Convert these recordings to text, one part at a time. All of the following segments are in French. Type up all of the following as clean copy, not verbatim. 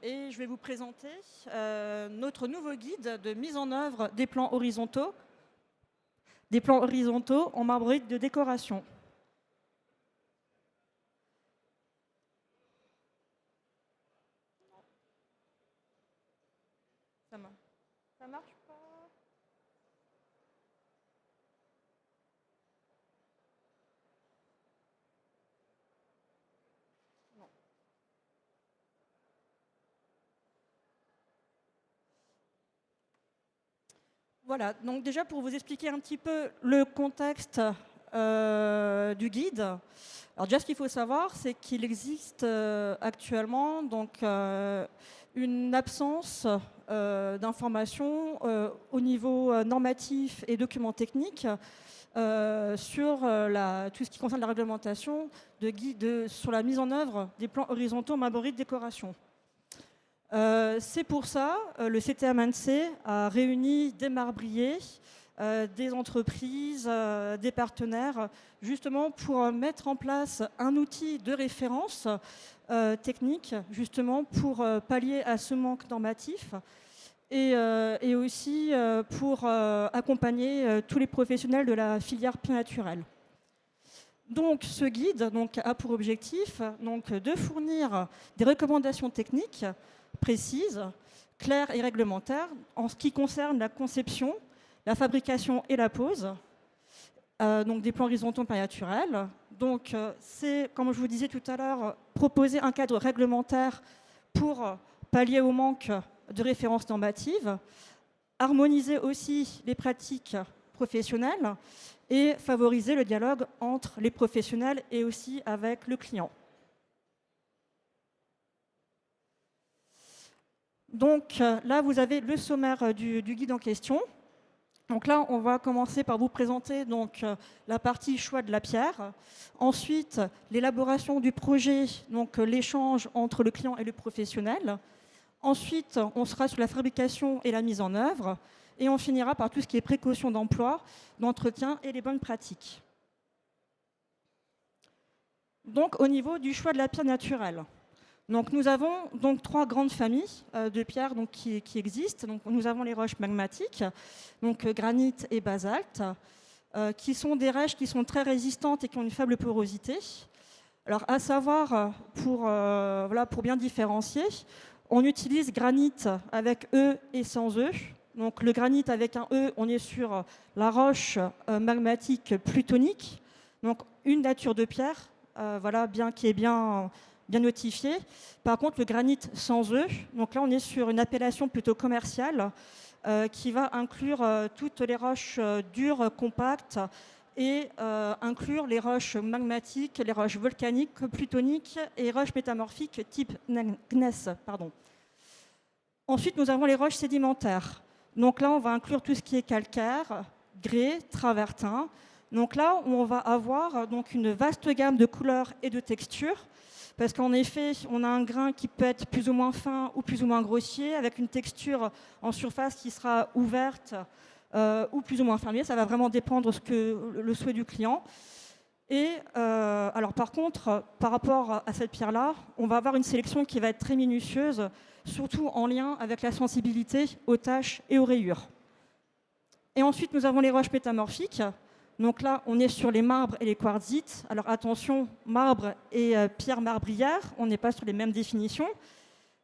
Et je vais vous présenter notre nouveau guide de mise en œuvre des plans horizontaux en marbrite de décoration. Ça marche pas? Non. Voilà, donc déjà pour vous expliquer un petit peu le contexte du guide. Alors déjà ce qu'il faut savoir, c'est qu'il existe actuellement donc, une absence d'informations au niveau normatif et document technique sur tout ce qui concerne la réglementation de guide sur la mise en œuvre des plans horizontaux marbrite décoration. C'est pour ça le CTM-ANC a réuni des marbriers, des entreprises, des partenaires, justement pour mettre en place un outil de référence technique, justement pour pallier à ce manque normatif et aussi pour accompagner tous les professionnels de la filière pierre naturelle. Donc, ce guide a pour objectif de fournir des recommandations techniques précises, claires et réglementaires en ce qui concerne la conception, la fabrication et la pose des plans horizontaux pierre naturelle. Donc, c'est, comme je vous disais tout à l'heure, proposer un cadre réglementaire pour pallier au manque de références normatives, harmoniser aussi les pratiques professionnelles et favoriser le dialogue entre les professionnels et aussi avec le client. Donc là, vous avez le sommaire du guide en question. Donc là, on va commencer par vous présenter la partie choix de la pierre. Ensuite, l'élaboration du projet, donc l'échange entre le client et le professionnel. Ensuite, on sera sur la fabrication et la mise en œuvre. Et on finira par tout ce qui est précaution d'emploi, d'entretien et les bonnes pratiques. Donc, au niveau du choix de la pierre naturelle. Donc, nous avons trois grandes familles de pierres qui existent. Donc, nous avons les roches magmatiques, granit et basalte, qui sont des roches qui sont très résistantes et qui ont une faible porosité. Alors, à savoir, pour bien différencier, on utilise granit avec E et sans E. Donc le granit avec un E, on est sur la roche magmatique plutonique, donc une nature de pierre, qui est bien notifiée. Par contre, le granit sans E, donc là on est sur une appellation plutôt commerciale qui va inclure toutes les roches dures, compactes, et inclure les roches magmatiques, les roches volcaniques, plutoniques et roches métamorphiques type gneiss. Ensuite, nous avons les roches sédimentaires. Donc là, on va inclure tout ce qui est calcaire, grès, travertin. Donc là, on va avoir une vaste gamme de couleurs et de textures, parce qu'en effet, on a un grain qui peut être plus ou moins fin ou plus ou moins grossier, avec une texture en surface qui sera ouverte ou plus ou moins fermée. Ça va vraiment dépendre le souhait du client. Et alors par contre, par rapport à cette pierre-là, on va avoir une sélection qui va être très minutieuse, surtout en lien avec la sensibilité aux taches et aux rayures. Et ensuite, nous avons les roches métamorphiques. Donc là, on est sur les marbres et les quartzites. Alors attention, marbre et pierre marbrière, on n'est pas sur les mêmes définitions.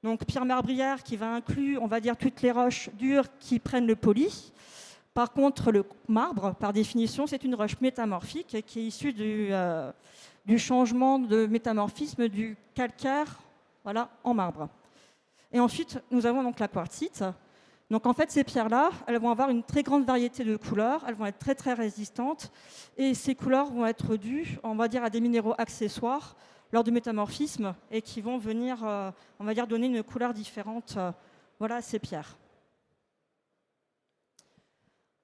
Donc pierre marbrière qui va inclure, on va dire, toutes les roches dures qui prennent le poli. Par contre, le marbre, par définition, c'est une roche métamorphique qui est issue du changement de métamorphisme du calcaire en marbre. Et ensuite, nous avons la quartzite. Donc en fait, ces pierres-là, elles vont avoir une très grande variété de couleurs, elles vont être très très résistantes, et ces couleurs vont être dues, on va dire, à des minéraux accessoires lors du métamorphisme, et qui vont venir, on va dire, donner une couleur différente à ces pierres.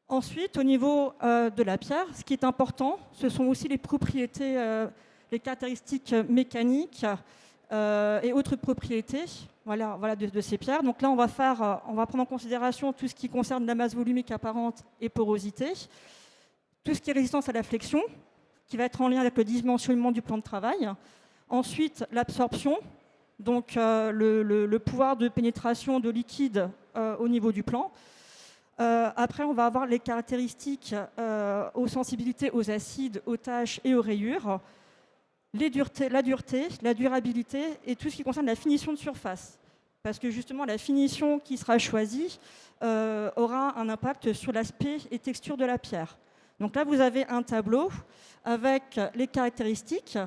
Ensuite, au niveau de la pierre, ce qui est important, ce sont aussi les propriétés, les caractéristiques mécaniques et autres propriétés de ces pierres. Donc là, on va prendre en considération tout ce qui concerne la masse volumique apparente et porosité, tout ce qui est résistance à la flexion, qui va être en lien avec le dimensionnement du plan de travail. Ensuite, l'absorption, donc le pouvoir de pénétration de liquide au niveau du plan. Après, on va avoir les caractéristiques aux sensibilités aux acides, aux taches et aux rayures, la dureté, la durabilité et tout ce qui concerne la finition de surface. Parce que justement, la finition qui sera choisie aura un impact sur l'aspect et texture de la pierre. Donc là, vous avez un tableau avec les caractéristiques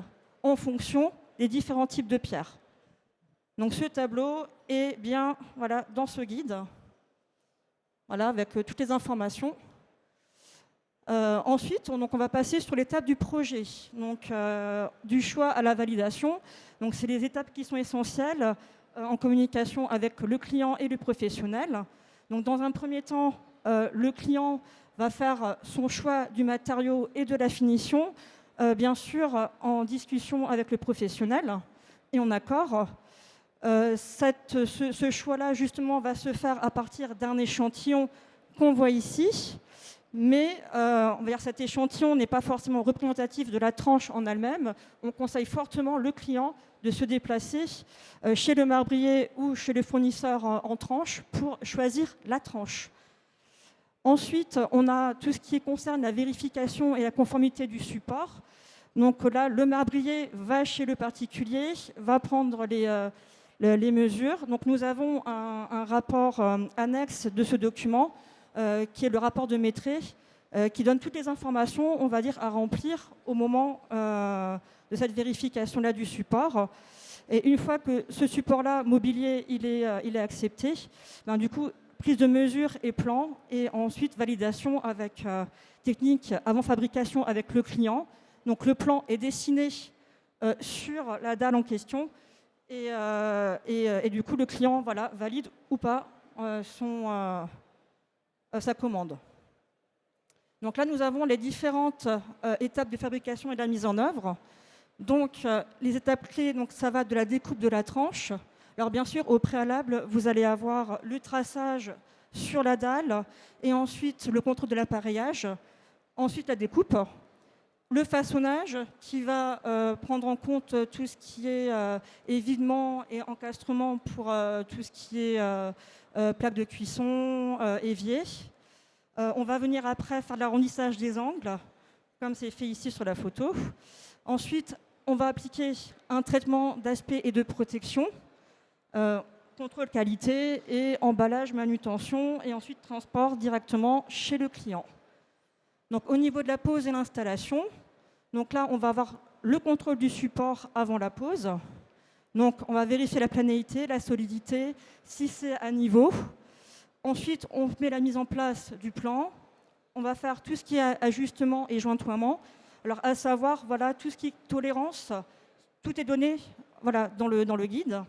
en fonction des différents types de pierres. Donc ce tableau est bien voilà, dans ce guide, voilà, avec toutes les informations. Ensuite, on va passer sur l'étape du projet, donc du choix à la validation. Donc c'est les étapes qui sont essentielles en communication avec le client et le professionnel. Donc dans un premier temps, le client va faire son choix du matériau et de la finition, bien sûr en discussion avec le professionnel et en accord. Ce choix-là, justement, va se faire à partir d'un échantillon qu'on voit ici. Mais on va dire, cet échantillon n'est pas forcément représentatif de la tranche en elle-même. On conseille fortement le client de se déplacer chez le marbrier ou chez le fournisseur en tranche pour choisir la tranche. Ensuite, on a tout ce qui concerne la vérification et la conformité du support. Donc là, le marbrier va chez le particulier, va prendre les mesures. Donc nous avons un rapport annexe de ce document qui est le rapport de Maitrey, qui donne toutes les informations, on va dire, à remplir au moment de cette vérification-là du support. Et une fois que ce support-là, mobilier, il est accepté, ben, du coup, prise de mesure et plan, et ensuite validation avec technique avant fabrication avec le client. Donc le plan est dessiné sur la dalle en question, et du coup, le client voilà, valide ou pas sa commande. Donc là, nous avons les différentes étapes de fabrication et de la mise en œuvre. Donc, les étapes clés, donc, ça va de la découpe de la tranche. Alors, bien sûr, au préalable, vous allez avoir le traçage sur la dalle et ensuite le contrôle de l'appareillage. Ensuite, la découpe. Le façonnage qui va prendre en compte tout ce qui est évidement et encastrement pour tout ce qui est plaque de cuisson, évier. On va venir après faire l'arrondissage des angles, comme c'est fait ici sur la photo. Ensuite, on va appliquer un traitement d'aspect et de protection, contrôle qualité et emballage, manutention, et ensuite transport directement chez le client. Donc, au niveau de la pose et l'installation, donc là, on va avoir le contrôle du support avant la pose. Donc, on va vérifier la planéité, la solidité, si c'est à niveau. Ensuite, on met la mise en place du plan. On va faire tout ce qui est ajustement et jointoiement. Alors, à savoir, voilà, tout ce qui est tolérance, tout est donné voilà, dans le guide.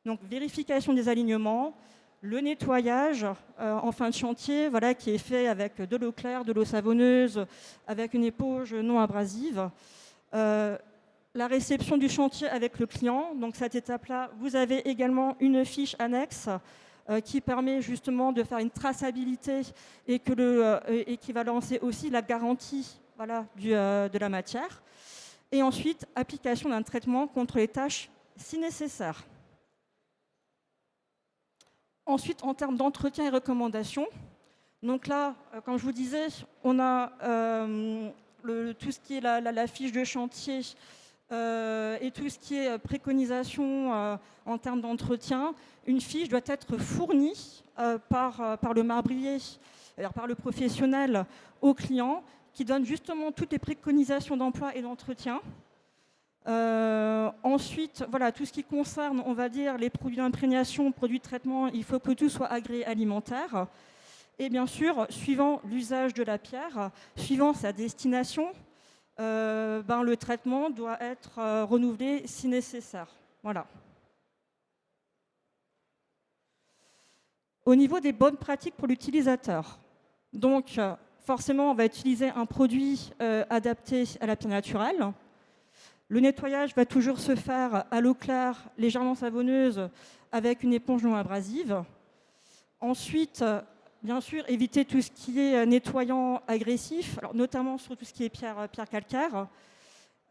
Donc, vérification des alignements, le nettoyage en fin de chantier, voilà, qui est fait avec de l'eau claire, de l'eau savonneuse, avec une éponge non abrasive. La réception du chantier avec le client. Donc, cette étape-là, vous avez également une fiche annexe qui permet justement de faire une traçabilité et qui va lancer aussi la garantie voilà, de la matière. Et ensuite, application d'un traitement contre les taches si nécessaire. Ensuite, en termes d'entretien et recommandations, donc là, comme je vous disais, on a tout ce qui est la fiche de chantier et tout ce qui est préconisation en termes d'entretien. Une fiche doit être fournie par le marbrier, par le professionnel au client, qui donne justement toutes les préconisations d'emploi et d'entretien. Ensuite, voilà, tout ce qui concerne, on va dire, les produits d'imprégnation, produits de traitement, il faut que tout soit agréé alimentaire. Et bien sûr, suivant l'usage de la pierre, suivant sa destination, le traitement doit être renouvelé si nécessaire. Voilà. Au niveau des bonnes pratiques pour l'utilisateur, donc forcément, on va utiliser un produit adapté à la pierre naturelle. Le nettoyage va toujours se faire à l'eau claire, légèrement savonneuse, avec une éponge non abrasive. Ensuite, bien sûr, éviter tout ce qui est nettoyant agressif, alors notamment sur tout ce qui est pierre calcaire.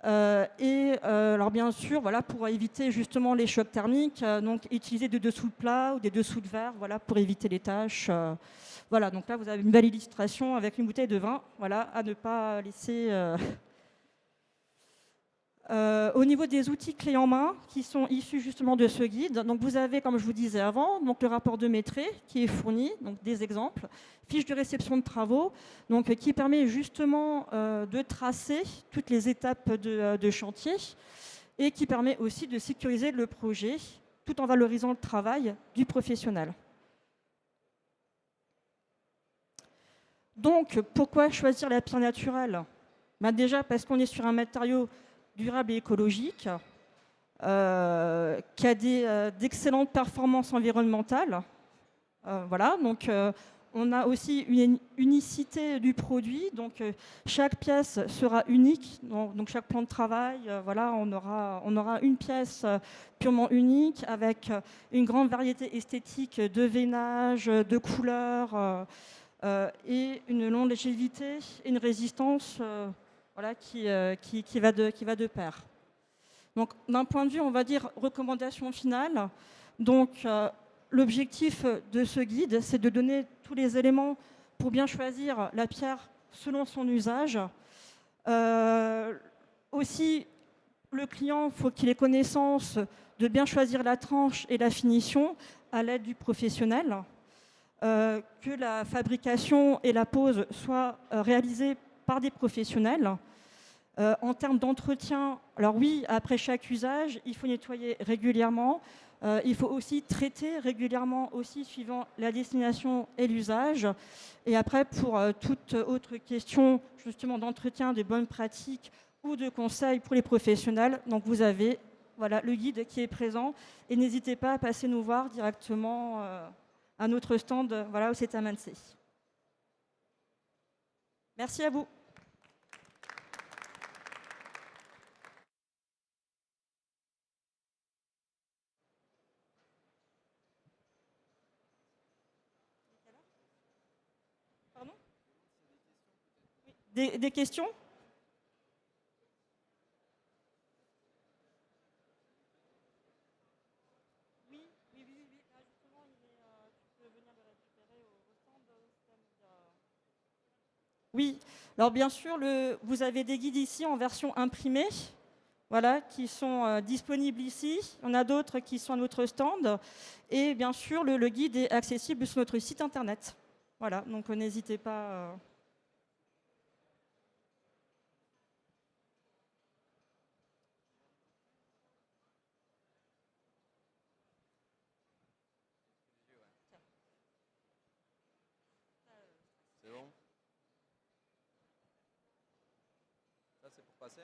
Alors bien sûr, voilà, pour éviter justement les chocs thermiques, donc utiliser des dessous de plat ou des dessous de verre, voilà, pour éviter les tâches. Voilà, donc là vous avez une belle illustration avec une bouteille de vin, voilà, à ne pas laisser. Au niveau des outils clés en main qui sont issus justement de ce guide, donc vous avez, comme je vous disais avant, donc le rapport de maîtrise qui est fourni, donc des exemples, fiche de réception de travaux, donc qui permet justement de tracer toutes les étapes de chantier et qui permet aussi de sécuriser le projet tout en valorisant le travail du professionnel. Donc, pourquoi choisir la pierre naturelle? Déjà parce qu'on est sur un matériau durable et écologique, qui a d'excellentes performances environnementales. Voilà, donc on a aussi une unicité du produit, donc chaque pièce sera unique, donc chaque plan de travail, voilà, on aura une pièce purement unique avec une grande variété esthétique de veinage, de couleurs et une longévité et une résistance voilà, qui va de pair. Donc, d'un point de vue, on va dire, recommandation finale, donc l'objectif de ce guide, c'est de donner tous les éléments pour bien choisir la pierre selon son usage. Aussi, le client, faut qu'il ait connaissance de bien choisir la tranche et la finition à l'aide du professionnel. Que la fabrication et la pose soient réalisées par des professionnels. En termes d'entretien, alors oui, après chaque usage, il faut nettoyer régulièrement. Il faut aussi traiter régulièrement, aussi suivant la destination et l'usage. Et après, pour toute autre question justement d'entretien, de bonnes pratiques ou de conseils pour les professionnels, donc vous avez voilà, le guide qui est présent. Et n'hésitez pas à passer nous voir directement à notre stand voilà, au CETA Mansé. Merci à vous. Pardon ? Des questions ? Oui, oui, oui, oui. Là, justement, tu peux venir le récupérer au stand. Oui, alors bien sûr, vous avez des guides ici en version imprimée, voilà, qui sont disponibles ici. On a d'autres qui sont à notre stand. Et bien sûr, le guide est accessible sur notre site internet. Voilà, donc n'hésitez pas. C'est bon? Ça, c'est pour passer?